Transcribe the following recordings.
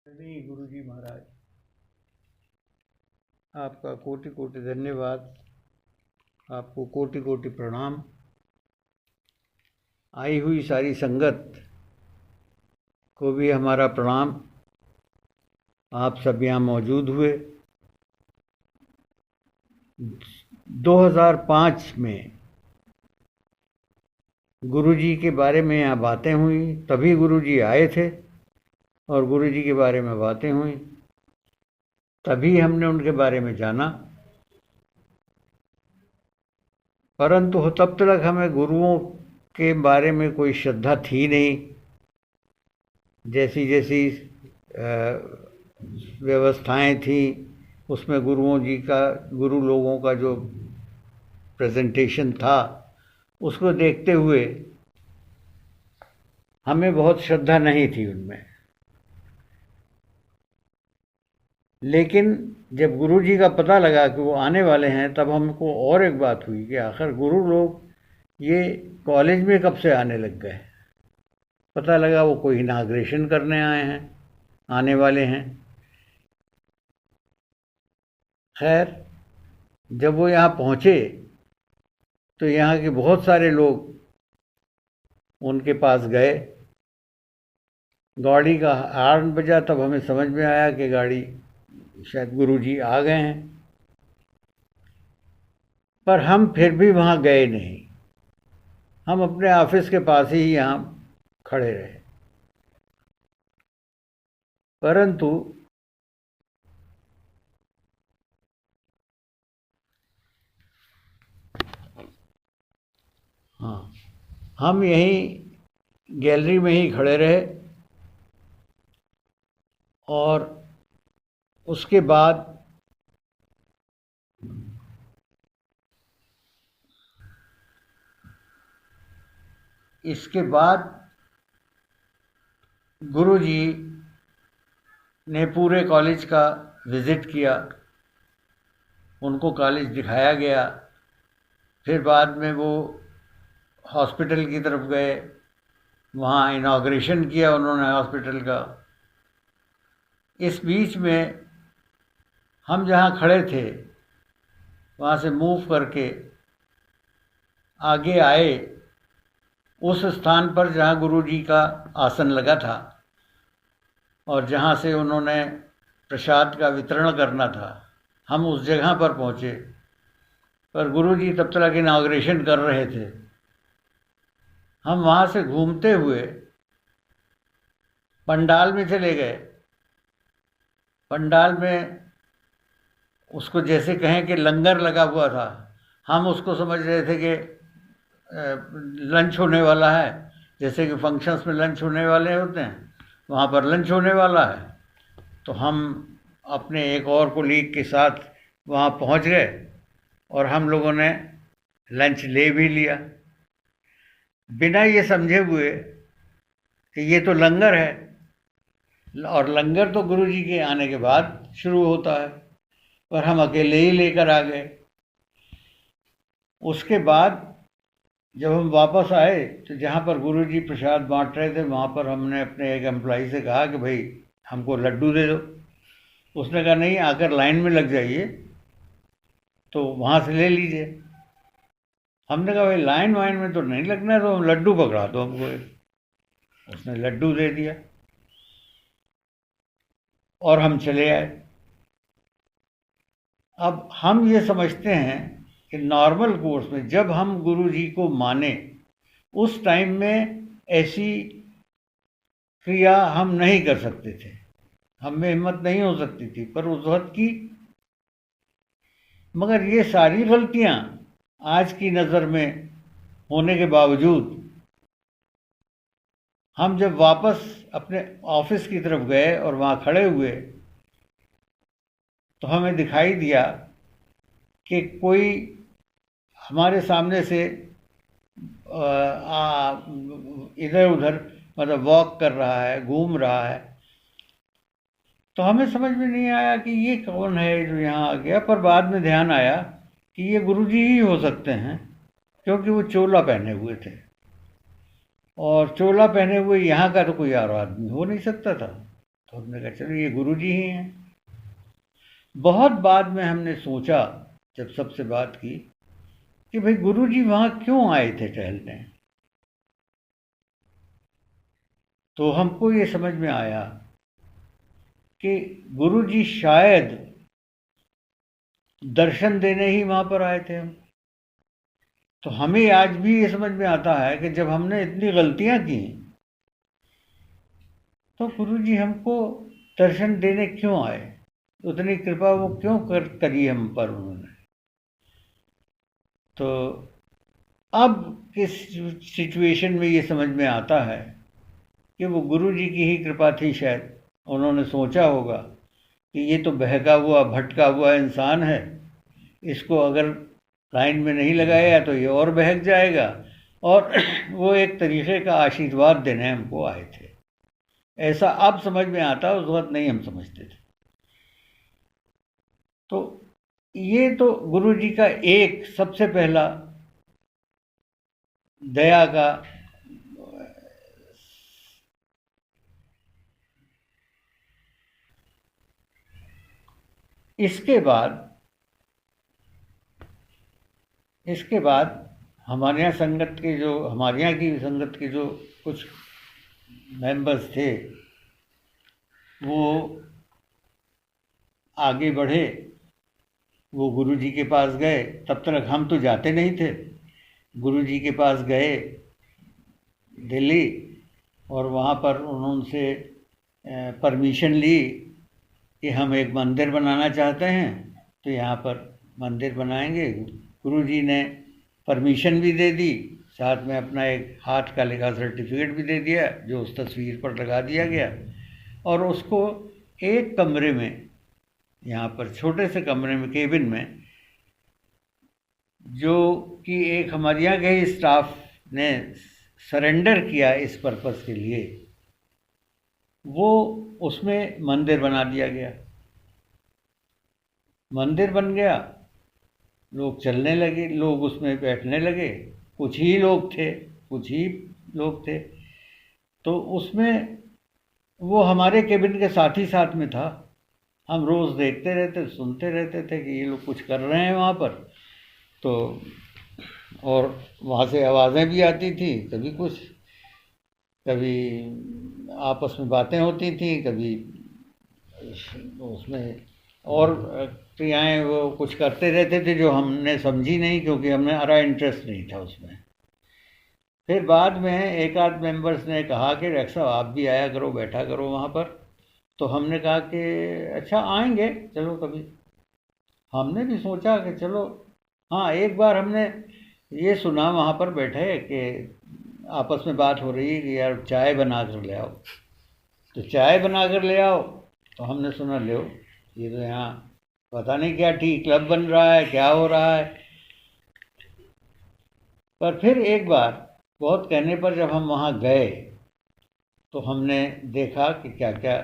नहीं गुरु जी महाराज, आपका कोटि कोटि धन्यवाद। आपको कोटि कोटि प्रणाम। आई हुई सारी संगत को भी हमारा प्रणाम। आप सब यहाँ मौजूद हुए। 2005 में गुरु जी के बारे में यहाँ बातें हुई, तभी गुरु जी आए थे और गुरु जी के बारे में बातें हुई, तभी हमने उनके बारे में जाना। परंतु तब तक हमें गुरुओं के बारे में कोई श्रद्धा थी नहीं। जैसी जैसी व्यवस्थाएं थी उसमें गुरु लोगों का जो प्रेजेंटेशन था उसको देखते हुए हमें बहुत श्रद्धा नहीं थी उनमें। लेकिन जब गुरु जी का पता लगा कि वो आने वाले हैं, तब हमको और एक बात हुई कि आखिर गुरु लोग ये कॉलेज में कब से आने लग गए। पता लगा वो कोई इनाग्रेशन करने आए हैं, आने वाले हैं। खैर, जब वो यहाँ पहुँचे तो यहाँ के बहुत सारे लोग उनके पास गए। गाड़ी का हॉर्न बजा, तब हमें समझ में आया कि गाड़ी शायद गुरु जी आ गए हैं। पर हम फिर भी वहाँ गए नहीं। हम अपने ऑफिस के पास ही यहाँ खड़े रहे। परंतु हाँ, हम यहीं गैलरी में ही खड़े रहे और उसके बाद गुरु जी ने पूरे कॉलेज का विज़िट किया, उनको कॉलेज दिखाया गया। फिर बाद में वो हॉस्पिटल की तरफ गए, वहाँ इनाग्रेशन किया उन्होंने हॉस्पिटल का। इस बीच में हम जहाँ खड़े थे वहाँ से मूव करके आगे आए उस स्थान पर जहाँ गुरु जी का आसन लगा था और जहाँ से उन्होंने प्रसाद का वितरण करना था। हम उस जगह पर पहुँचे, पर गुरु जी तब तक इनाग्रेशन कर रहे थे। हम वहाँ से घूमते हुए पंडाल में चले गए। पंडाल में उसको जैसे कहें कि लंगर लगा हुआ था, हम उसको समझ रहे थे कि लंच होने वाला है। जैसे कि फंक्शंस में लंच होने वाले होते हैं, वहाँ पर लंच होने वाला है। तो हम अपने एक और कोलीग के साथ वहाँ पहुँच गए और हम लोगों ने लंच ले भी लिया, बिना ये समझे हुए कि ये तो लंगर है और लंगर तो गुरु जी के आने के बाद शुरू होता है। पर हम अकेले ही लेकर आ गए। उसके बाद जब हम वापस आए तो जहाँ पर गुरु जी प्रसाद बांट रहे थे, वहाँ पर हमने अपने एक एम्प्लॉई से कहा कि भाई हमको लड्डू दे दो। उसने कहा नहीं, आकर लाइन में लग जाइए तो वहाँ से ले लीजिए। हमने कहा भाई लाइन वाइन में तो नहीं लगना है, तो हम लड्डू पकड़ा दो हमको। उसने लड्डू दे दिया और हम चले आए। अब हम ये समझते हैं कि नॉर्मल कोर्स में जब हम गुरु जी को माने, उस टाइम में ऐसी क्रिया हम नहीं कर सकते थे, हम में हिम्मत नहीं हो सकती थी, पर उस वक्त की। मगर ये सारी गलतियां आज की नज़र में होने के बावजूद हम जब वापस अपने ऑफिस की तरफ गए और वहाँ खड़े हुए तो हमें दिखाई दिया कि कोई हमारे सामने से इधर उधर मतलब वॉक कर रहा है, घूम रहा है। तो हमें समझ में नहीं आया कि ये कौन है जो यहाँ आ गया। पर बाद में ध्यान आया कि ये गुरु जी ही हो सकते हैं, क्योंकि वो चोला पहने हुए थे और चोला पहने हुए यहाँ का तो कोई और आदमी हो नहीं सकता था। तो हमने कहा चलो ये गुरुजी ही हैं। बहुत बाद में हमने सोचा, जब सबसे बात की, कि भाई गुरुजी वहाँ क्यों आए थे टहलने। तो हमको ये समझ में आया कि गुरुजी शायद दर्शन देने ही वहाँ पर आए थे हम। तो हमें आज भी ये समझ में आता है कि जब हमने इतनी गलतियाँ की तो गुरुजी हमको दर्शन देने क्यों आए, उतनी कृपा वो क्यों करी हम पर उन्होंने। तो अब किस सिचुएशन में ये समझ में आता है कि वो गुरुजी की ही कृपा थी। शायद उन्होंने सोचा होगा कि ये तो बहका हुआ भटका हुआ इंसान है, इसको अगर लाइन में नहीं लगाया तो ये और बहक जाएगा, और वो एक तरीके का आशीर्वाद देने हमको आए थे। ऐसा अब समझ में आता, उस वक्त नहीं हम समझते थे। तो ये तो गुरुजी का एक सबसे पहला दया का इसके बाद हमारे यहाँ संगत के जो हमारे यहाँ की संगत के जो कुछ मेंबर्स थे वो आगे बढ़े, वो गुरुजी के पास गए। तब तक हम तो जाते नहीं थे। गुरुजी के पास गए दिल्ली, और वहाँ पर उन्होंने परमिशन ली कि हम एक मंदिर बनाना चाहते हैं, तो यहाँ पर मंदिर बनाएंगे। गुरुजी ने परमिशन भी दे दी, साथ में अपना एक हाथ का लिखा सर्टिफिकेट भी दे दिया, जो उस तस्वीर पर लगा दिया गया। और उसको एक कमरे में, यहाँ पर छोटे से कमरे में, केबिन में, जो कि एक हमारे यहाँ के स्टाफ ने सरेंडर किया इस पर्पस के लिए, वो उसमें मंदिर बना दिया गया। मंदिर बन गया, लोग चलने लगे, लोग उसमें बैठने लगे। कुछ ही लोग थे। तो उसमें वो हमारे केबिन के साथ ही साथ में था। हम रोज़ देखते रहते, सुनते रहते थे कि ये लोग कुछ कर रहे हैं वहाँ पर। तो और वहाँ से आवाज़ें भी आती थी, कभी आपस में बातें होती थी, कभी उसमें और क्रियाएँ वो कुछ करते रहते थे जो हमने समझी नहीं, क्योंकि हमारा इंटरेस्ट नहीं था उसमें। फिर बाद में एक आध मेंबर्स ने कहा कि डॉक्टर साहब आप भी आया करो, बैठा करो वहाँ पर। तो हमने कहा कि अच्छा आएंगे, चलो कभी। हमने भी सोचा कि चलो। हाँ, एक बार हमने ये सुना वहाँ पर बैठे कि आपस में बात हो रही है कि यार चाय बना कर ले आओ। तो चाय बना कर ले आओ, तो हमने सुना ले, ये तो यहाँ पता नहीं क्या टी क्लब बन रहा है, क्या हो रहा है। पर फिर एक बार बहुत कहने पर जब हम वहाँ गए तो हमने देखा कि क्या क्या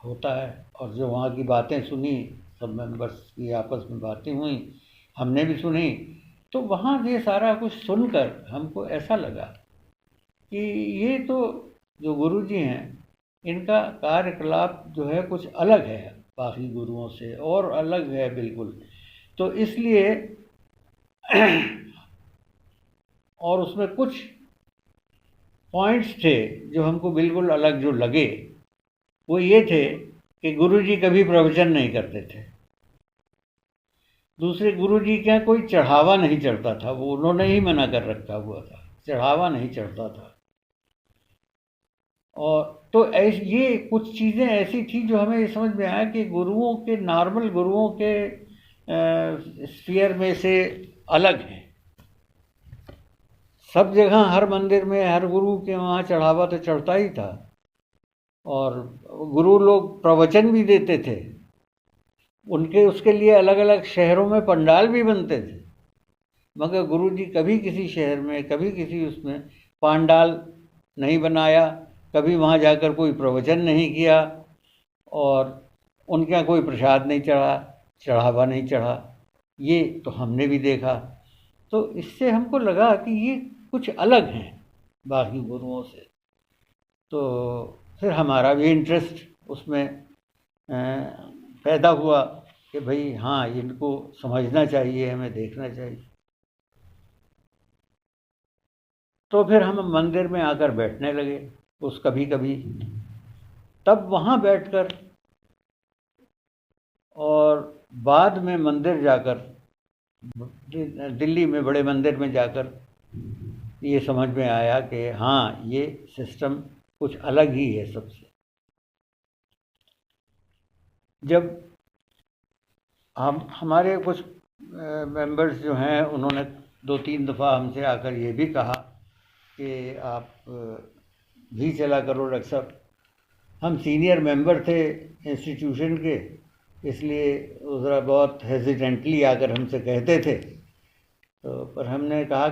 होता है, और जो वहाँ की बातें सुनी, सब मेंबर्स की आपस में बातें हुई, हमने भी सुनी। तो वहाँ ये सारा कुछ सुनकर हमको ऐसा लगा कि ये तो जो गुरुजी हैं, इनका कार्यकलाप जो है कुछ अलग है बाकी गुरुओं से, और अलग है बिल्कुल। तो इसलिए और उसमें कुछ पॉइंट्स थे जो हमको बिल्कुल अलग जो लगे। वो ये थे कि गुरुजी कभी प्रवचन नहीं करते थे। दूसरे, गुरुजी क्या कोई चढ़ावा नहीं चढ़ता था, वो उन्होंने ही मना कर रखा हुआ था, चढ़ावा नहीं चढ़ता था। और तो ये कुछ चीज़ें ऐसी थी जो हमें ये समझ में आया कि गुरुओं के, नॉर्मल गुरुओं के स्फीयर में से अलग हैं। सब जगह हर मंदिर में हर गुरु के वहाँ चढ़ावा तो चढ़ता ही था, और गुरु लोग प्रवचन भी देते थे। उनके उसके लिए अलग अलग शहरों में पंडाल भी बनते थे, मगर गुरुजी कभी किसी शहर में, कभी किसी उसमें पंडाल नहीं बनाया, कभी वहाँ जाकर कोई प्रवचन नहीं किया, और उनके यहाँ कोई प्रसाद नहीं चढ़ा, चढ़ावा नहीं चढ़ा। ये तो हमने भी देखा। तो इससे हमको लगा कि ये कुछ अलग हैं बाकी गुरुओं से। तो फिर हमारा भी इंटरेस्ट उसमें पैदा हुआ कि भाई हाँ, इनको समझना चाहिए, हमें देखना चाहिए। तो फिर हम मंदिर में आकर बैठने लगे उस कभी कभी। तब वहाँ बैठकर और बाद में मंदिर जाकर, दिल्ली में बड़े मंदिर में जाकर ये समझ में आया कि हाँ, ये सिस्टम कुछ अलग ही है सबसे। जब हमारे कुछ मेंबर्स जो हैं, उन्होंने 2-3 दफ़ा हमसे आकर ये भी कहा कि आप भी चला करो डॉक्टर साहब। हम सीनियर मेंबर थे इंस्टीट्यूशन के, इसलिए ज़रा बहुत हेजिडेंटली आकर हमसे कहते थे। तो पर हमने कहा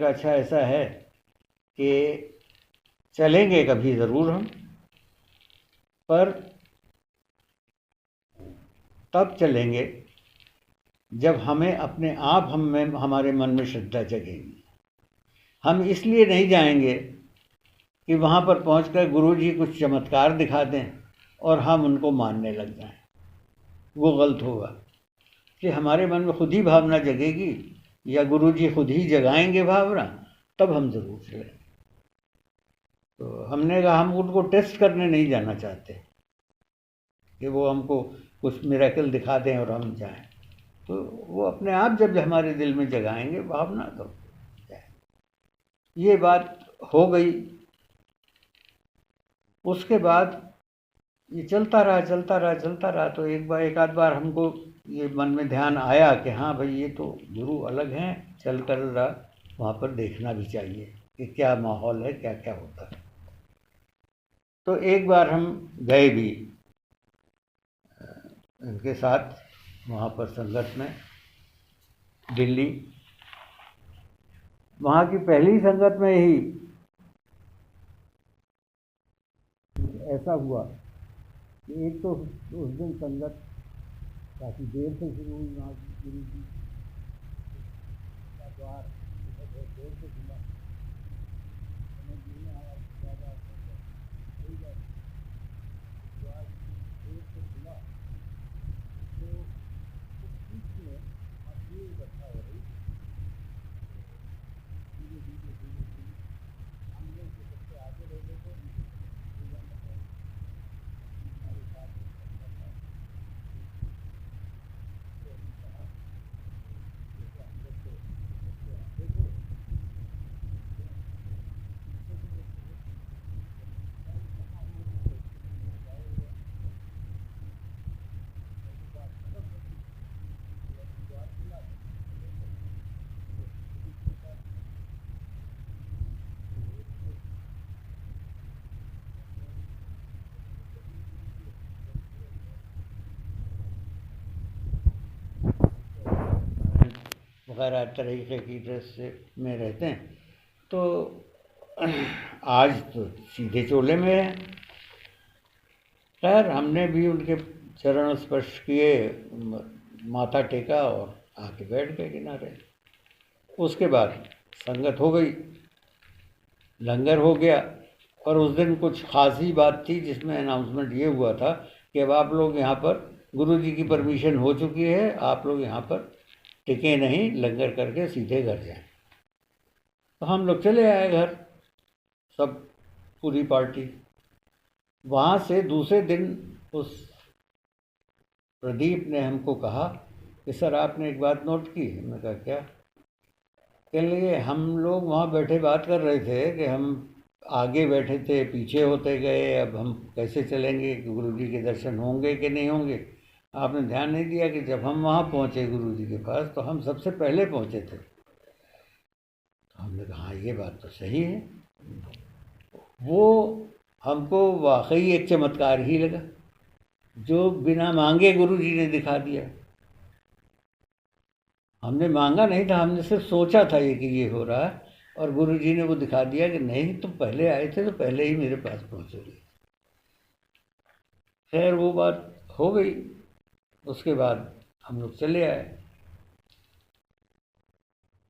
अच्छा ऐसा है कि चलेंगे कभी ज़रूर हम, पर तब चलेंगे जब हमें अपने आप हमारे मन में श्रद्धा जगेगी। हम इसलिए नहीं जाएंगे कि वहाँ पर पहुँचकर गुरुजी कुछ चमत्कार दिखा दें और हम उनको मानने लग जाएं। वो गलत होगा कि हमारे मन में खुद ही भावना जगेगी या गुरुजी खुद ही जगाएंगे भावना, तब हम ज़रूर चलेंगे। तो हमने कहा हम उनको टेस्ट करने नहीं जाना चाहते कि वो हमको कुछ मिरेकल दिखा दें और हम जाएं। तो वो अपने आप जब हमारे दिल में जगाएंगे भावना, तो जाए। ये बात हो गई। उसके बाद ये चलता रहा। तो एक आध बार हमको ये मन में ध्यान आया कि हाँ भाई, ये तो गुरु अलग हैं, चल कर वहाँ पर देखना भी चाहिए कि क्या माहौल है, क्या क्या होता है। तो एक बार हम गए भी इनके साथ वहाँ पर संगत में, दिल्ली। वहाँ की पहली संगत में ही ऐसा हुआ कि एक तो उस दिन संगत काफ़ी देर से शुरू हुई। वहाँ गुरु जी का द्वार बहुत देर से खुला, समझ नहीं आया क्या बात है। द्वार देर से खुला तो उस बीच में भीड़ इकट्ठा हो रही। धीरे हम लोग जो सबसे आगे रह गए थे, वगैरह तरीके की ड्रेस से में रहते हैं। तो आज तो सीधे चोले में है। खैर, हमने भी उनके चरण स्पर्श किए, माथा टेका और आके बैठ गए किनारे। उसके बाद संगत हो गई, लंगर हो गया। और उस दिन कुछ खास ही बात थी जिसमें अनाउंसमेंट ये हुआ था कि अब आप लोग यहाँ पर, गुरु जी की परमिशन हो चुकी है, आप लोग यहाँ पर टिके नहीं, लंगर करके सीधे घर जाएं। तो हम लोग चले आए घर, सब पूरी पार्टी। वहाँ से दूसरे दिन उस प्रदीप ने हमको कहा कि सर, आपने एक बात नोट की? हमने कहा क्या? कहने लगे, हम लोग वहाँ बैठे बात कर रहे थे कि हम आगे बैठे थे, पीछे होते गए, अब हम कैसे चलेंगे, कि गुरु जी के दर्शन होंगे कि नहीं होंगे। आपने ध्यान नहीं दिया कि जब हम वहाँ पहुँचे गुरु जी के पास, तो हम सबसे पहले पहुँचे थे। तो हमने कहा हाँ, ये बात तो सही है। वो हमको वाकई एक चमत्कार ही लगा, जो बिना मांगे गुरु जी ने दिखा दिया। हमने मांगा नहीं था, हमने सिर्फ सोचा था ये कि ये हो रहा है, और गुरु जी ने वो दिखा दिया कि नहीं, तुम पहले आए थे तो पहले ही मेरे पास पहुँचोगे। खैर, वो बात हो गई। उसके बाद हम लोग चले आए।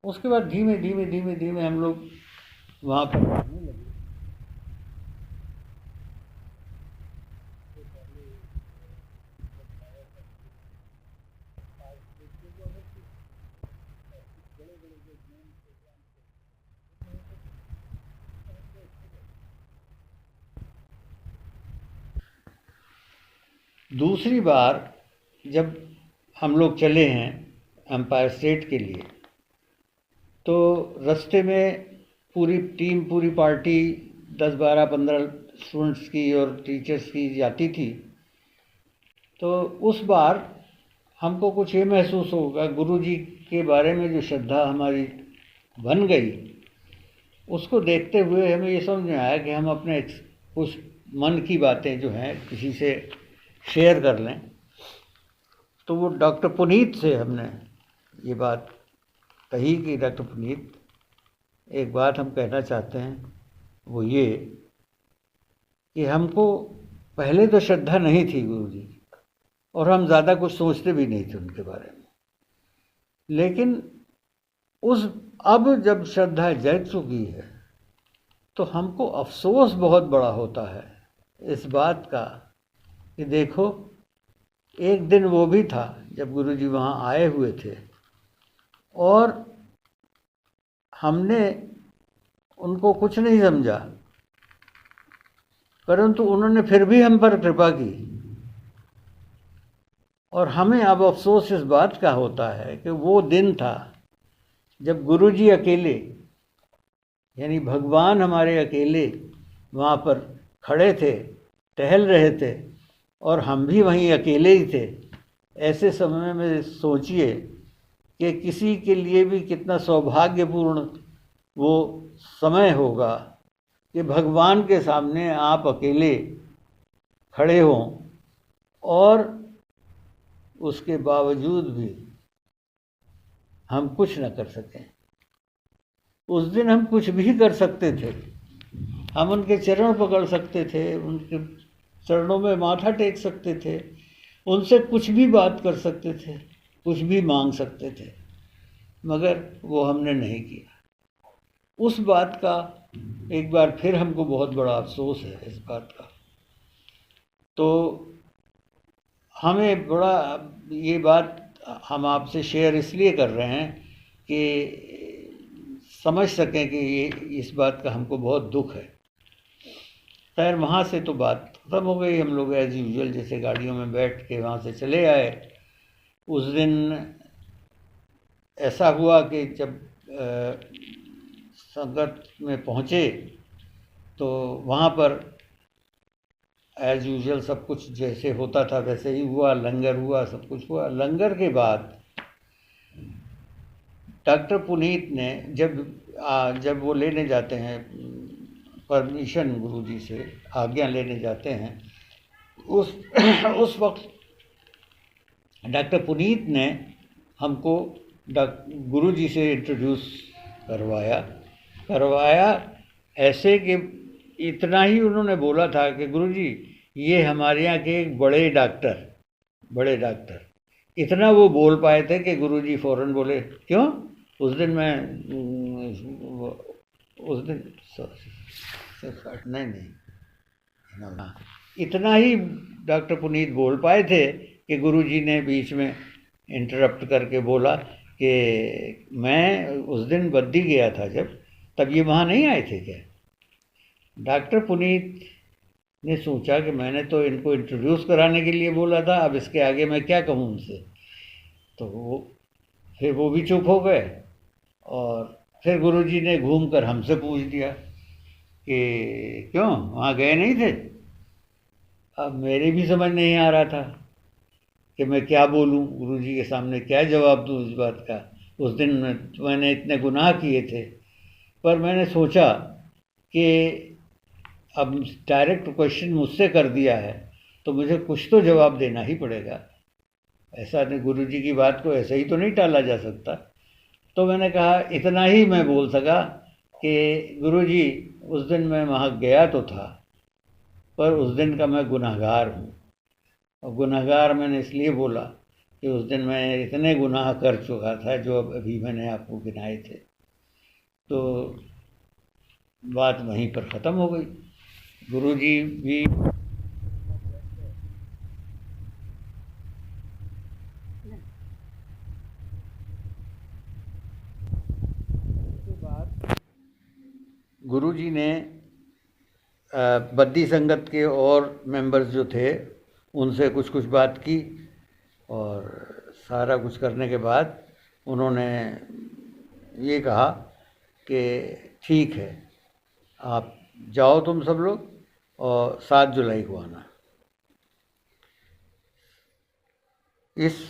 उसके बाद धीमे धीमे धीमे धीमे हम लोग वहाँ पर आने लगे। दूसरी बार जब हम लोग चले हैं एम्पायर स्टेट के लिए, तो रास्ते में पूरी टीम, पूरी पार्टी 10, 12, 15 स्टूडेंट्स की और टीचर्स की जाती थी। तो उस बार हमको कुछ ये महसूस होगा, गुरुजी के बारे में जो श्रद्धा हमारी बन गई, उसको देखते हुए हमें ये समझ में आया कि हम अपने कुछ मन की बातें जो हैं किसी से शेयर कर लें। तो वो डॉक्टर पुनीत से हमने ये बात कही कि डॉक्टर पुनीत, एक बात हम कहना चाहते हैं, वो ये कि हमको पहले तो श्रद्धा नहीं थी गुरुजी की, और हम ज़्यादा कुछ सोचते भी नहीं थे उनके बारे में, लेकिन अब जब श्रद्धा जग चुकी है तो हमको अफसोस बहुत बड़ा होता है इस बात का कि देखो, एक दिन वो भी था जब गुरुजी वहाँ आए हुए थे और हमने उनको कुछ नहीं समझा, परंतु उन्होंने फिर भी हम पर कृपा की। और हमें अब अफसोस इस बात का होता है कि वो दिन था जब गुरुजी अकेले, यानी भगवान हमारे अकेले वहाँ पर खड़े थे, टहल रहे थे, और हम भी वहीं अकेले ही थे। ऐसे समय में सोचिए कि किसी के लिए भी कितना सौभाग्यपूर्ण वो समय होगा कि भगवान के सामने आप अकेले खड़े हों और उसके बावजूद भी हम कुछ न कर सकें। उस दिन हम कुछ भी कर सकते थे, हम उनके चरण पकड़ सकते थे, उनके चरणों में माथा टेक सकते थे, उनसे कुछ भी बात कर सकते थे, कुछ भी मांग सकते थे, मगर वो हमने नहीं किया। उस बात का एक बार फिर हमको बहुत बड़ा अफसोस है इस बात का। तो हमें बड़ा ये बात हम आपसे शेयर इसलिए कर रहे हैं कि समझ सकें कि ये इस बात का हमको बहुत दुख है। खैर, वहाँ से तो बात ख़त्म हो गई। हम लोग एज़ यूजुअल जैसे गाड़ियों में बैठ के वहाँ से चले आए। उस दिन ऐसा हुआ कि जब संगत में पहुँचे तो वहाँ पर एज़ यूजुअल सब कुछ जैसे होता था वैसे ही हुआ, लंगर हुआ, सब कुछ हुआ। लंगर के बाद डॉक्टर पुनीत ने जब वो लेने जाते हैं परमिशन, गुरुजी से आज्ञा लेने जाते हैं, उस वक्त डॉक्टर पुनीत ने हमको गुरुजी से इंट्रोड्यूस करवाया ऐसे कि इतना ही उन्होंने बोला था कि गुरुजी ये हमारे यहाँ के एक बड़े डॉक्टर, इतना वो बोल पाए थे कि गुरुजी फ़ौरन बोले, क्यों? उस दिन इतना ही डॉक्टर पुनीत बोल पाए थे कि गुरुजी ने बीच में इंटरप्ट करके बोला कि मैं उस दिन बद्दी गया था तब ये वहाँ नहीं आए थे क्या? डॉक्टर पुनीत ने सोचा कि मैंने तो इनको इंट्रोड्यूस कराने के लिए बोला था, अब इसके आगे मैं क्या कहूँ उनसे। तो फिर वो भी चुप हो गए और फिर गुरुजी ने घूमकर हमसे पूछ दिया कि क्यों वहाँ गए नहीं थे? अब मेरे भी समझ नहीं आ रहा था कि मैं क्या बोलूँ, गुरुजी के सामने क्या जवाब दूँ इस बात का। उस दिन मैंने इतने गुनाह किए थे, पर मैंने सोचा कि अब डायरेक्ट क्वेश्चन मुझसे कर दिया है तो मुझे कुछ तो जवाब देना ही पड़ेगा। ऐसा नहीं, गुरुजी की बात को ऐसे ही तो नहीं टाला जा सकता। तो मैंने कहा, इतना ही मैं बोल सका कि गुरुजी उस दिन मैं वहाँ गया तो था, पर उस दिन का मैं गुनहगार हूँ। और गुनहगार मैंने इसलिए बोला कि उस दिन मैं इतने गुनाह कर चुका था जो अब अभी मैंने आपको गिनाए थे। तो बात वहीं पर ख़त्म हो गई। गुरुजी भी गुरुजी ने बद्दी संगत के और मेंबर्स जो थे उनसे कुछ कुछ बात की और सारा कुछ करने के बाद उन्होंने ये कहा कि ठीक है, आप जाओ तुम सब लोग और 7 जुलाई को आना। इस